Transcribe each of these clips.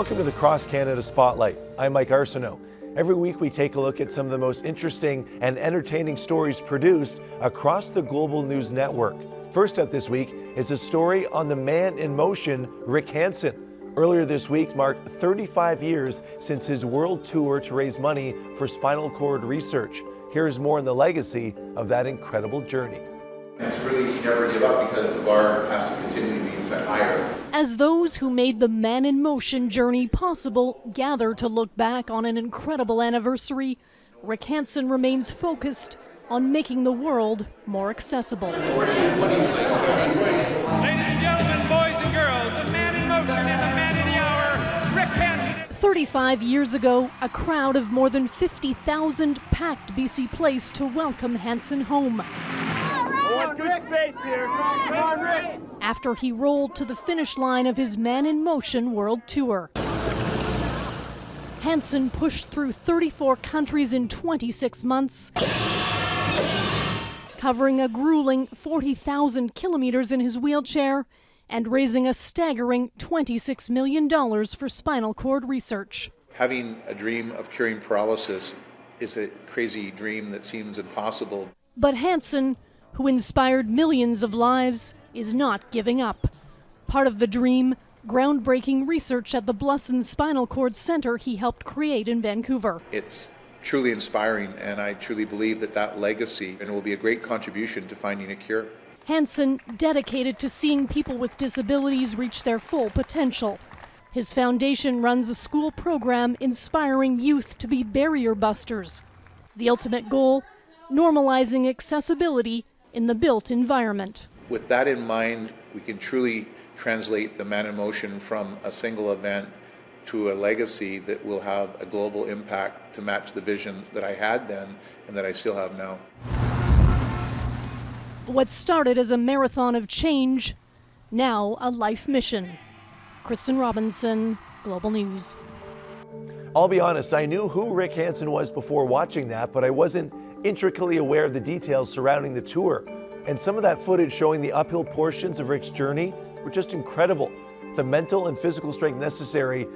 Welcome to the Cross Canada Spotlight. I'm Mike Arsenault. Every week we take a look at some of the most interesting and entertaining stories produced across the Global News Network. First up this week is a story on the man in motion, Rick Hansen. Earlier this week marked 35 years since his world tour to raise money for spinal cord research. Here is more on the legacy of that incredible journey. It's really never give up because the bar has to continue to be set higher. As those who made the man in motion journey possible gather to look back on an incredible anniversary, Rick Hansen remains focused on making the world more accessible. Ladies and gentlemen, boys and girls, the man in motion and the man of the hour, Rick Hansen. 35 years ago, a crowd of more than 50,000 packed BC Place to welcome Hansen home. Good space here. Come on, Rick. After he rolled to the finish line of his Man in Motion World Tour. Hansen pushed through 34 countries in 26 months, covering a grueling 40,000 kilometers in his wheelchair and raising a staggering $26 million for spinal cord research. Having a dream of curing paralysis is a crazy dream that seems impossible. But Hansen, who inspired millions of lives, is not giving up. Part of the dream, groundbreaking research at the Blusson Spinal Cord Center he helped create in Vancouver. It's truly inspiring, and I truly believe that legacy and will be a great contribution to finding a cure. Hansen dedicated to seeing people with disabilities reach their full potential. His foundation runs a school program inspiring youth to be barrier busters. The ultimate goal, normalizing accessibility in the built environment. With that in mind, we can truly translate the Man in Motion from a single event to a legacy that will have a global impact to match the vision that I had then and that I still have now. What started as a marathon of change, now a life mission. Kristen Robinson, Global News. I'll be honest, I knew who Rick Hansen was before watching that, but I wasn't intricately aware of the details surrounding the tour. And some of that footage showing the uphill portions of Rick's journey were just incredible. The mental and physical strength necessary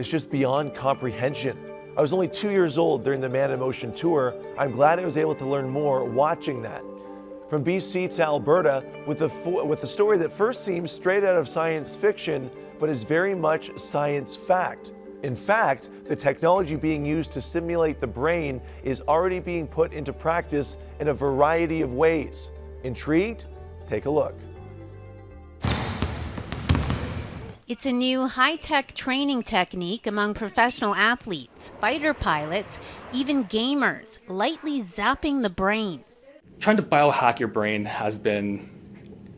is just beyond comprehension. I was only 2 years old during the Man in Motion tour. I'm glad I was able to learn more watching that. From BC to Alberta, with a story that first seems straight out of science fiction, but is very much science fact. In fact, the technology being used to stimulate the brain is already being put into practice in a variety of ways. Intrigued? Take a look. It's a new high-tech training technique among professional athletes, fighter pilots, even gamers, lightly zapping the brain. Trying to biohack your brain has been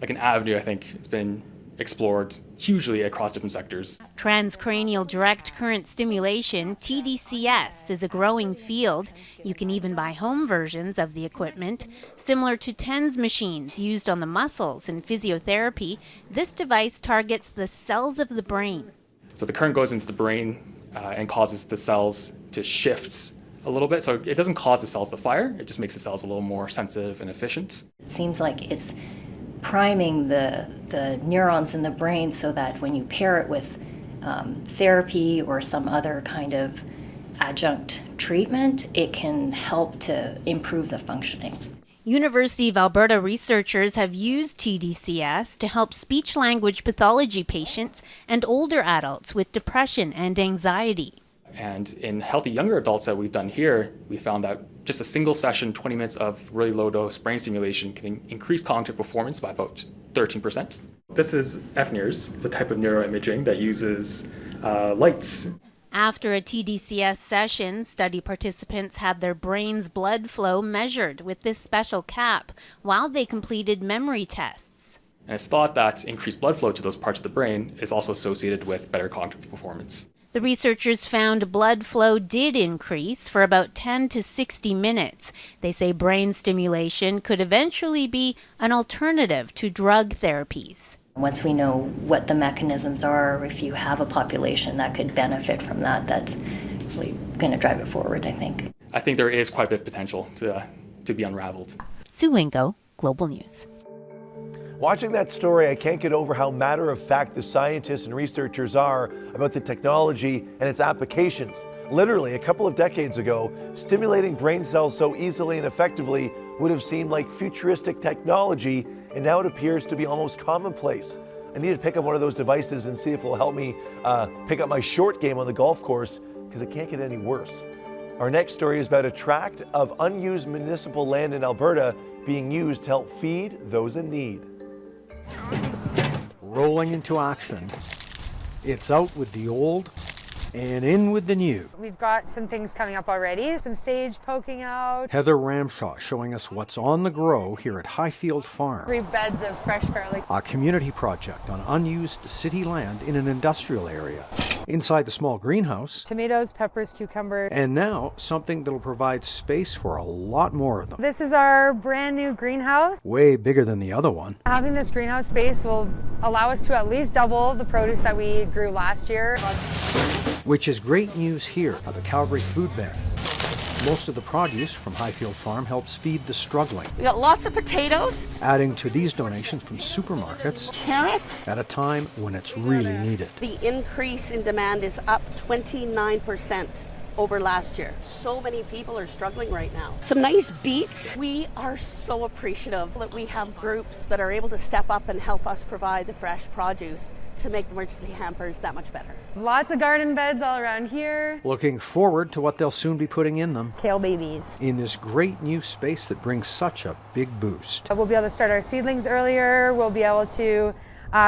like an avenue, I think. It's been explored hugely across different sectors. Transcranial direct current stimulation, TDCS, is a growing field. You can even buy home versions of the equipment. Similar to TENS machines used on the muscles in physiotherapy, this device targets the cells of the brain. So the current goes into the brain and causes the cells to shift a little bit. So it doesn't cause the cells to fire, it just makes the cells a little more sensitive and efficient. It seems like it's priming the neurons in the brain so that when you pair it with therapy or some other kind of adjunct treatment, it can help to improve the functioning. University of Alberta researchers have used TDCS to help speech-language pathology patients and older adults with depression and anxiety. And in healthy younger adults that we've done here, we found that just a single session, 20 minutes of really low dose brain stimulation can increase cognitive performance by about 13%. This is FNIRS. It's a type of neuroimaging that uses lights. After a TDCS session, study participants had their brain's blood flow measured with this special cap while they completed memory tests. And it's thought that increased blood flow to those parts of the brain is also associated with better cognitive performance. The researchers found blood flow did increase for about 10 to 60 minutes. They say brain stimulation could eventually be an alternative to drug therapies. Once we know what the mechanisms are, if you have a population that could benefit from that, that's really going to drive it forward, I think. I think there is quite a bit of potential to be unraveled. Sue Lingo, Global News. Watching that story, I can't get over how matter-of-fact the scientists and researchers are about the technology and its applications. Literally, a couple of decades ago, stimulating brain cells so easily and effectively would have seemed like futuristic technology, and now it appears to be almost commonplace. I need to pick up one of those devices and see if it will help me pick up my short game on the golf course, because it can't get any worse. Our next story is about a tract of unused municipal land in Alberta being used to help feed those in need. Rolling into action. It's out with the old and in with the new. We've got some things coming up already, some sage poking out. Heather Ramshaw showing us what's on the grow here at Highfield Farm. 3 beds of fresh garlic. A community project on unused city land in an industrial area. Inside the small greenhouse. Tomatoes, peppers, cucumbers. And now something that'll provide space for a lot more of them. This is our brand new greenhouse. Way bigger than the other one. Having this greenhouse space will allow us to at least double the produce that we grew last year. Which is great news here at the Calgary Food Bank. Most of the produce from Highfield Farm helps feed the struggling. We got lots of potatoes. Adding to these donations from supermarkets. Carrots. At a time when it's really needed. The increase in demand is up 29% over last year. So many people are struggling right now. Some nice beets. We are so appreciative that we have groups that are able to step up and help us provide the fresh produce to make the emergency hampers that much better. Lots of garden beds all around here. Looking forward to what they'll soon be putting in them. Kale babies. In this great new space that brings such a big boost. We'll be able to start our seedlings earlier. We'll be able to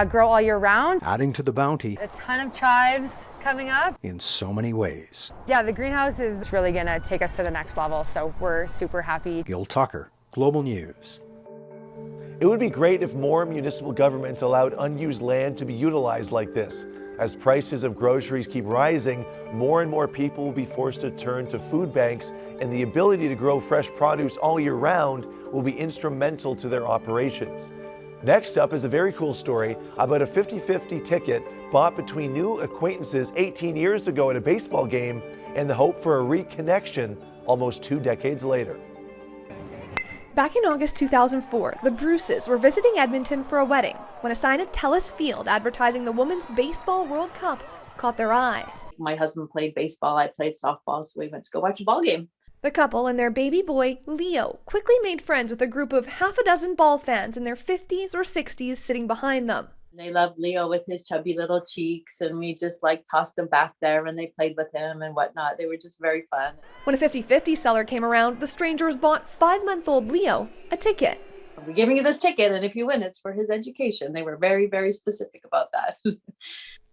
grow all year round. Adding to the bounty. A ton of chives coming up. In so many ways. Yeah, the greenhouse is really going to take us to the next level, so we're super happy. Gil Tucker, Global News. It would be great if more municipal governments allowed unused land to be utilized like this. As prices of groceries keep rising, more and more people will be forced to turn to food banks, and the ability to grow fresh produce all year round will be instrumental to their operations. Next up is a very cool story about a 50-50 ticket bought between new acquaintances 18 years ago at a baseball game and the hope for a reconnection almost 2 decades later. Back in August 2004, the Bruces were visiting Edmonton for a wedding when a sign at Telus Field advertising the Women's Baseball World Cup caught their eye. My husband played baseball, I played softball, so we went to go watch a ball game. The couple and their baby boy, Leo, quickly made friends with a group of half a dozen ball fans in their 50s or 60s sitting behind them. They loved Leo with his chubby little cheeks, and we just tossed him back there and they played with him and whatnot. They were just very fun. When a 50-50 seller came around, the strangers bought 5-month-old Leo a ticket. We're giving you this ticket, and if you win, it's for his education. They were very, very specific about that.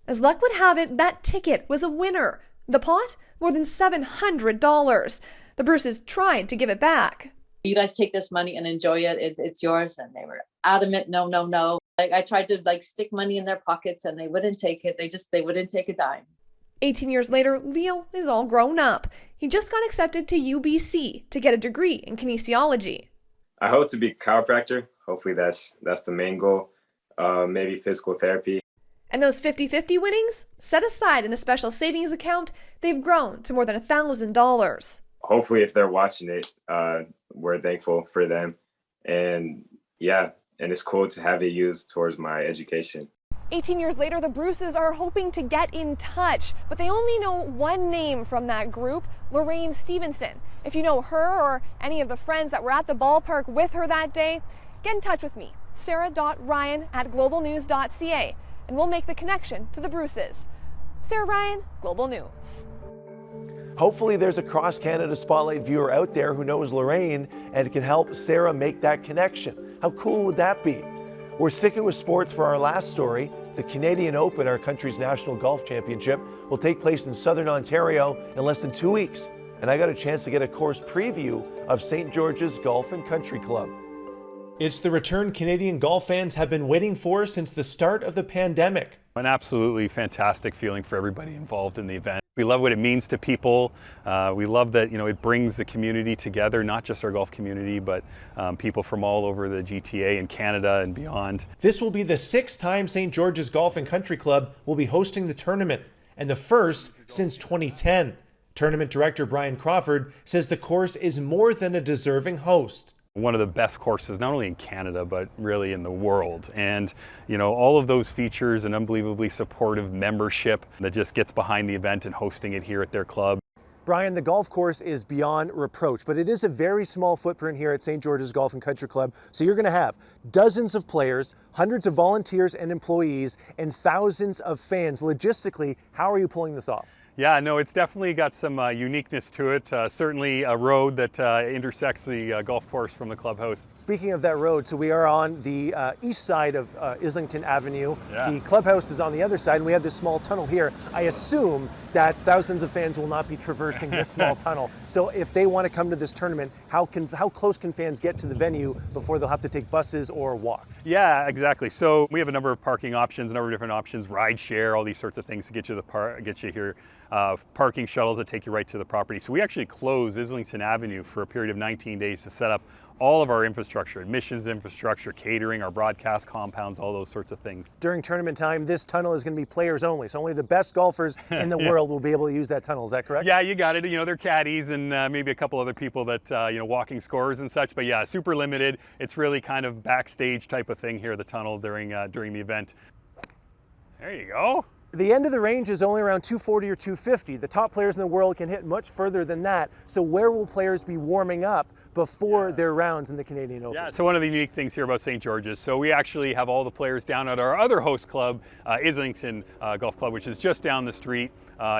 As luck would have it, that ticket was a winner. The pot? More than $700. The Bruces tried to give it back. You guys take this money and enjoy it. It's yours. And they were adamant, no, no, no. I tried to stick money in their pockets and they wouldn't take it. They wouldn't take a dime. 18 years later, Leo is all grown up. He just got accepted to UBC to get a degree in kinesiology. I hope to be a chiropractor. Hopefully that's the main goal. Maybe physical therapy. And those 50-50 winnings, set aside in a special savings account, they've grown to more than $1,000. Hopefully if they're watching it, we're thankful for them. And yeah, and it's cool to have it used towards my education. 18 years later, the Bruces are hoping to get in touch, but they only know one name from that group, Lorraine Stevenson. If you know her or any of the friends that were at the ballpark with her that day, get in touch with me, sarah.ryan@globalnews.ca, and we'll make the connection to the Bruces. Sarah Ryan, Global News. Hopefully there's a Cross Canada Spotlight viewer out there who knows Lorraine and can help Sarah make that connection. How cool would that be? We're sticking with sports for our last story. The Canadian Open, our country's national golf championship, will take place in Southern Ontario in less than 2 weeks. And I got a chance to get a course preview of St. George's Golf and Country Club. It's the return Canadian golf fans have been waiting for since the start of the pandemic. An absolutely fantastic feeling for everybody involved in the event. We love what it means to people. We love that it brings the community together, not just our golf community, but people from all over the GTA and Canada and beyond. This will be the 6th time St. George's Golf and Country Club will be hosting the tournament, and the first since 2010. Tournament director Brian Crawford says the course is more than a deserving host. One of the best courses, not only in Canada, but really in the world. And, you know, all of those features, an unbelievably supportive membership that just gets behind the event and hosting it here at their club. Brian, the golf course is beyond reproach, but it is a very small footprint here at St. George's Golf and Country Club. So you're going to have dozens of players, hundreds of volunteers and employees, and thousands of fans. Logistically, how are you pulling this off? Yeah, no, it's definitely got some uniqueness to it. Certainly a road that intersects the golf course from the clubhouse. Speaking of that road, so we are on the east side of Islington Avenue. Yeah. The clubhouse is on the other side, and we have this small tunnel here. I assume that thousands of fans will not be traversing this small tunnel. So if they want to come to this tournament, how close can fans get to the venue before they'll have to take buses or walk? Yeah, exactly. So we have a number of parking options, a number of different options, ride share, all these sorts of things to get you here. Parking shuttles that take you right to the property. So we actually close Islington Avenue for a period of 19 days to set up all of our infrastructure, admissions infrastructure, catering, our broadcast compounds, all those sorts of things. During tournament time, this tunnel is going to be players only. So only the best golfers in the world will be able to use that tunnel. Is that correct? Yeah, you got it. You know, they're caddies and maybe a couple other people that, you know, walking scores and such. But yeah, super limited. It's really kind of backstage type of thing here, the tunnel during the event. There you go. The end of the range is only around 240 or 250. The top players in the world can hit much further than that. So where will players be warming up before their rounds in the Canadian Open? Yeah, so one of the unique things here about St. George's, so we actually have all the players down at our other host club, Islington Golf Club, which is just down the street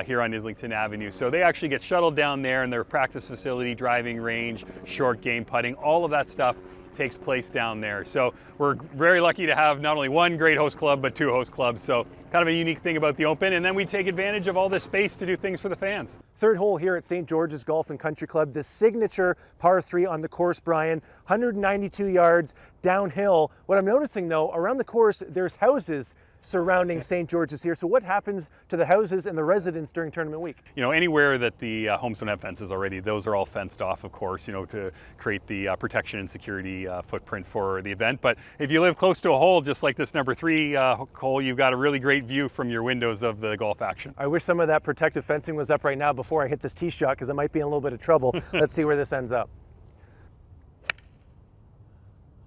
here on Islington Avenue. So they actually get shuttled down there in their practice facility, driving range, short game putting, all of that stuff takes place down there. So we're very lucky to have not only one great host club, but two host clubs. So kind of a unique thing about the Open. And then we take advantage of all this space to do things for the fans. Third hole here at St. George's Golf and Country Club, the signature par 3 on the course, Brian, 192 yards downhill. What I'm noticing though, around the course, there's houses surrounding St. George's here. So what happens to the houses and the residents during tournament week? You know, anywhere that the homes don't have fences already, those are all fenced off, of course, you know, to create the protection and security footprint for the event. But if you live close to a hole, just like this number 3 hole, you've got a really great view from your windows of the golf action. I wish some of that protective fencing was up right now before I hit this tee shot, because I might be in a little bit of trouble. Let's see where this ends up.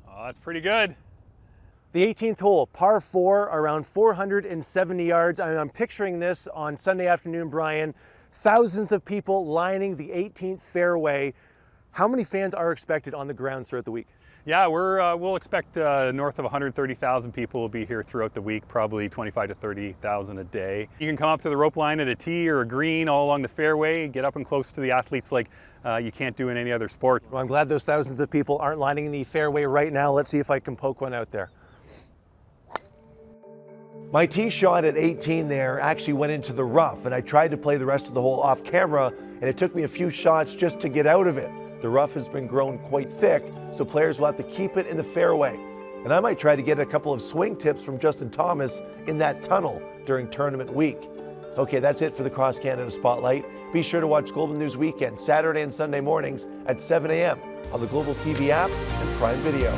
Oh, that's pretty good. The 18th hole, par 4, around 470 yards. I'm picturing this on Sunday afternoon, Brian. Thousands of people lining the 18th fairway. How many fans are expected on the grounds throughout the week? Yeah, we'll expect north of 130,000 people will be here throughout the week, probably 25 to 30,000 a day. You can come up to the rope line at a tee or a green all along the fairway, get up and close to the athletes like you can't do in any other sport. Well, I'm glad those thousands of people aren't lining the fairway right now. Let's see if I can poke one out there. My tee shot at 18 there actually went into the rough, and I tried to play the rest of the hole off camera, and it took me a few shots just to get out of it. The rough has been grown quite thick, so players will have to keep it in the fairway. And I might try to get a couple of swing tips from Justin Thomas in that tunnel during tournament week. Okay, that's it for the Cross Canada Spotlight. Be sure to watch Global News Weekend Saturday and Sunday mornings at 7 a.m. on the Global TV app and Prime Video.